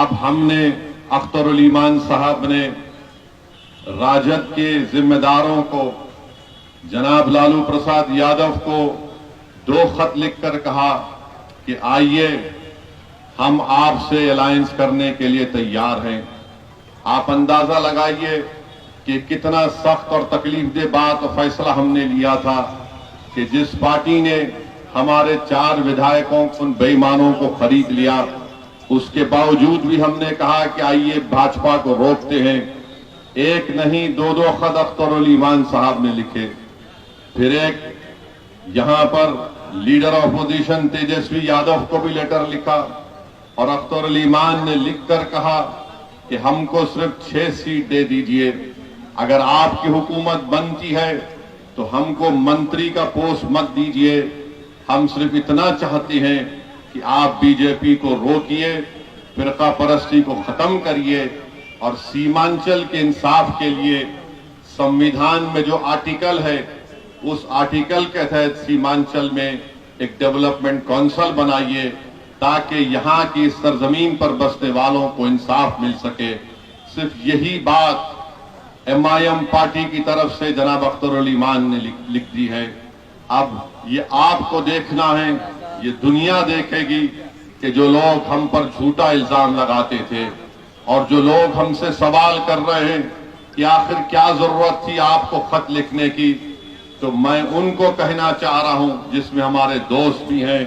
अब हमने अख्तरुल ईमान साहब ने राजद के जिम्मेदारों को, जनाब लालू प्रसाद यादव को 2 खत लिखकर कहा कि आइए हम आपसे अलायंस करने के लिए तैयार हैं। आप अंदाजा लगाइए कि कितना सख्त और तकलीफदेह बात और फैसला हमने लिया था कि जिस पार्टी ने हमारे 4 विधायकों उन बेईमानों को खरीद लिया, उसके बावजूद भी हमने कहा कि आइए भाजपा को रोकते हैं। एक नहीं 2 खत अख्तरुल ईमान साहब ने लिखे। फिर एक यहां पर लीडर ऑपोजिशन तेजस्वी यादव को भी लेटर लिखा और अख्तरुल ईमान ने लिखकर कहा कि हमको सिर्फ 6 सीट दे दीजिए, अगर आपकी हुकूमत बनती है तो हमको मंत्री का पोस्ट मत दीजिए, हम सिर्फ इतना चाहते हैं कि आप बीजेपी को रोकिए, फिरका परस्ती को खत्म करिए और सीमांचल के इंसाफ के लिए संविधान में जो आर्टिकल है उस आर्टिकल के तहत सीमांचल में एक डेवलपमेंट काउंसिल बनाइए ताकि यहां की सरजमीन पर बसने वालों को इंसाफ मिल सके। सिर्फ यही बात MIM पार्टी की तरफ से जनाब अख्तरुल ईमान ने लिख दी है। अब ये आपको देखना है, ये दुनिया देखेगी कि जो लोग हम पर झूठा इल्जाम लगाते थे और जो लोग हमसे सवाल कर रहे हैं कि आखिर क्या जरूरत थी आपको खत लिखने की, तो मैं उनको कहना चाह रहा हूं, जिसमें हमारे दोस्त भी हैं,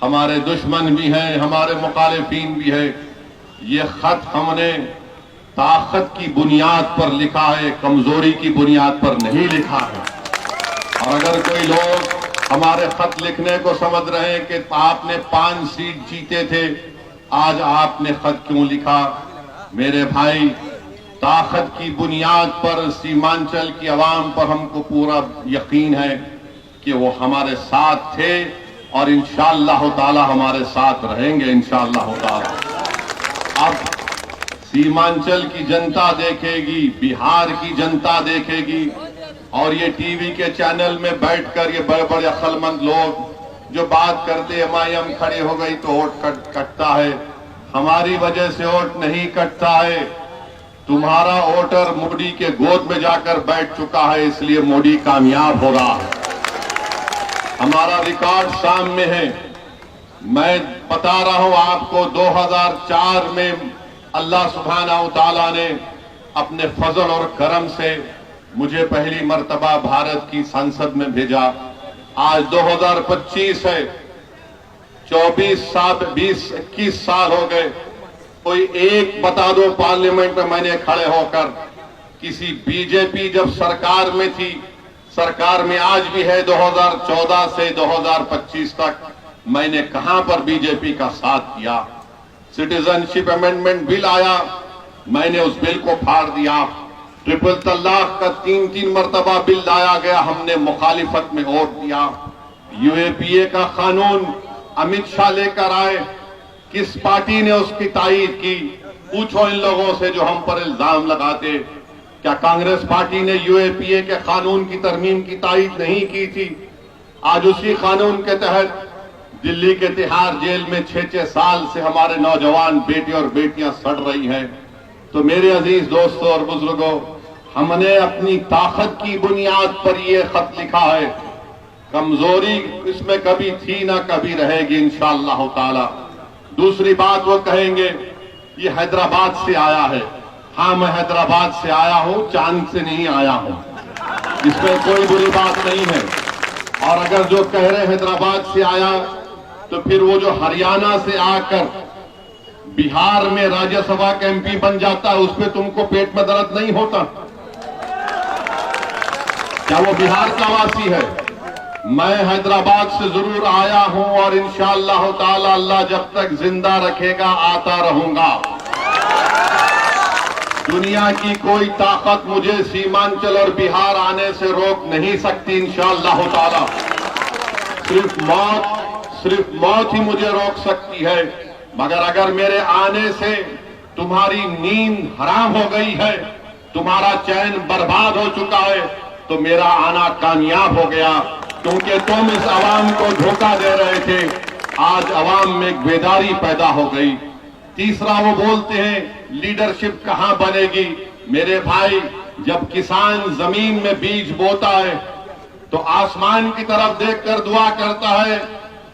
हमारे दुश्मन भी हैं, हमारे मुखालिफिन भी है, ये खत हमने ताकत की बुनियाद पर लिखा है, कमजोरी की बुनियाद पर नहीं लिखा है। और अगर कोई लोग हमारे खत लिखने को समझ रहे हैं कि आपने 5 सीट जीते थे, आज आपने खत क्यों लिखा? मेरे भाई, ताकत की बुनियाद पर सीमांचल की आवाम पर हमको पूरा यकीन है कि वो हमारे साथ थे और इंशाअल्लाह ताला हमारे साथ रहेंगे इंशाअल्लाह ताला। अब सीमांचल की जनता देखेगी, बिहार की जनता देखेगी और ये टीवी के चैनल में बैठकर ये बड़े बड़े अक्लमंद लोग जो बात करते MIM खड़ी हो गई तो वोट कटता है, हमारी वजह से वोट नहीं कटता है। तुम्हारा वोटर मोदी के गोद में जाकर बैठ चुका है, इसलिए मोदी कामयाब हो रहा है। हमारा रिकॉर्ड सामने है। मैं बता रहा हूं आपको, 2004 में अल्लाह सुब्हानहू व तआला ने अपने फजल और करम से मुझे पहली मर्तबा भारत की संसद में भेजा। आज 2025 है, 24 साल 20-21 साल हो गए। कोई एक बता दो पार्लियामेंट में मैंने खड़े होकर किसी बीजेपी जब सरकार में थी, सरकार में आज भी है 2014 से 2025 तक, मैंने कहां पर बीजेपी का साथ दिया? सिटीजनशिप अमेंडमेंट बिल आया, मैंने उस बिल को फाड़ दिया। ट्रिपल तलाक का 3-3 मरतबा बिल लाया गया, हमने मुखालिफत में वोट दिया। UAPA का कानून अमित शाह लेकर आए, किस पार्टी ने उसकी तायीद की? पूछो इन लोगों से जो हम पर इल्जाम लगाते। क्या कांग्रेस पार्टी ने UAPA के कानून की तरमीम की तायीद नहीं की थी? आज उसी कानून के तहत दिल्ली के तिहाड़ जेल में 6-6 साल से हमारे नौजवान बेटे और बेटियां सड़ रही हैं। तो मेरे अजीज दोस्तों और बुजुर्गों, हमने अपनी ताकत की बुनियाद पर यह खत लिखा है। कमजोरी इसमें कभी थी ना कभी रहेगी इंशाअल्लाह ताला। दूसरी बात वो कहेंगे ये हैदराबाद से आया है। हाँ, मैं हैदराबाद से आया हूं, चांद से नहीं आया हूं, इसमें कोई बुरी बात नहीं है। और अगर जो कह रहे हैदराबाद से आया, तो फिर वो जो हरियाणा से आकर बिहार में राज्यसभा का MP बन जाता है, उसमें तुमको पेट में दर्द नहीं होता? क्या वो बिहार का वासी है? मैं हैदराबाद से जरूर आया हूं और इंशाअल्लाह ताला अल्लाह जब तक जिंदा रखेगा आता रहूंगा। दुनिया की कोई ताकत मुझे सीमांचल और बिहार आने से रोक नहीं सकती इंशाअल्लाह ताला। सिर्फ मौत ही मुझे रोक सकती है। मगर अगर मेरे आने से तुम्हारी नींद हराम हो गई है, तुम्हारा चैन बर्बाद हो चुका है, तो मेरा आना कामयाब हो गया, क्योंकि तुम इस आवाम को धोखा दे रहे थे। आज आवाम में बेदारी पैदा हो गई। तीसरा वो बोलते हैं लीडरशिप कहां बनेगी। मेरे भाई, जब किसान जमीन में बीज बोता है तो आसमान की तरफ देखकर दुआ करता है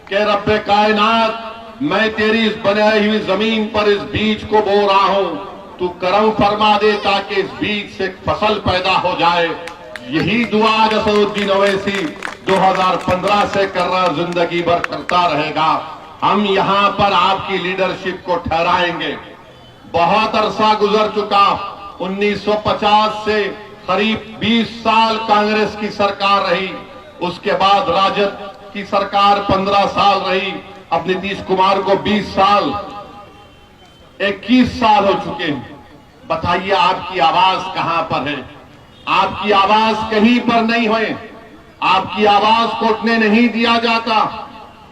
कि रब्बे कायनात, मैं तेरी इस बनाई हुई जमीन पर इस बीज को बो रहा हूं, तू करम फरमा दे ताकि इस बीज से फसल पैदा हो जाए। यही दुआ असदुद्दीन ओवैसी 2015 से कर रहा, जिंदगी भर करता रहेगा। हम यहां पर आपकी लीडरशिप को ठहराएंगे। बहुत अरसा गुजर चुका, 1950 से करीब 20 साल कांग्रेस की सरकार रही, उसके बाद राजद की सरकार 15 साल रही, अब नीतीश कुमार को 20 साल 21 साल हो चुके हैं। बताइए आपकी आवाज कहां पर है? आपकी आवाज कहीं पर नहीं हुई, आपकी आवाज को उठने नहीं दिया जाता।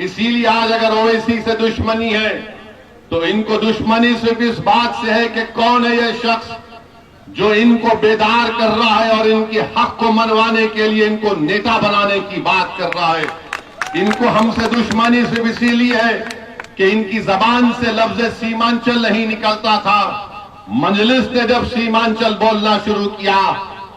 इसीलिए आज अगर ओवैसी से दुश्मनी है तो इनको दुश्मनी सिर्फ इस बात से है कि कौन है यह शख्स जो इनको बेदार कर रहा है और इनके हक को मनवाने के लिए इनको नेता बनाने की बात कर रहा है। इनको हमसे दुश्मनी सिर्फ इसीलिए है कि इनकी जबान से लफ्ज सीमांचल नहीं निकलता था। मजलिस ने जब सीमांचल बोलना शुरू किया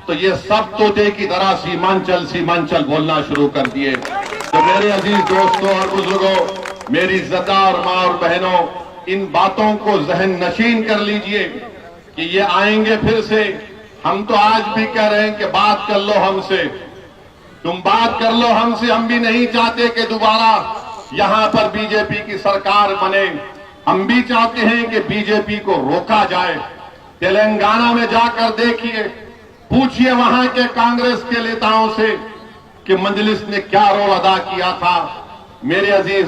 तो ये सब तोते की तरह सीमांचल सीमांचल बोलना शुरू कर दिए। तो मेरे अजीज दोस्तों और बुजुर्गों, मेरी इज्जतदार मां और बहनों, इन बातों को जहन नशीन कर लीजिए कि ये आएंगे फिर से। हम तो आज भी कह रहे हैं कि बात कर लो हमसे, तुम बात कर लो हमसे। हम भी नहीं चाहते कि दोबारा यहां पर बीजेपी की सरकार बने। हम भी चाहते हैं कि बीजेपी को रोका जाए। तेलंगाना में जाकर देखिए, पूछिए वहां के कांग्रेस के नेताओं से कि मजलिस ने क्या रोल अदा किया था। मेरे अजीज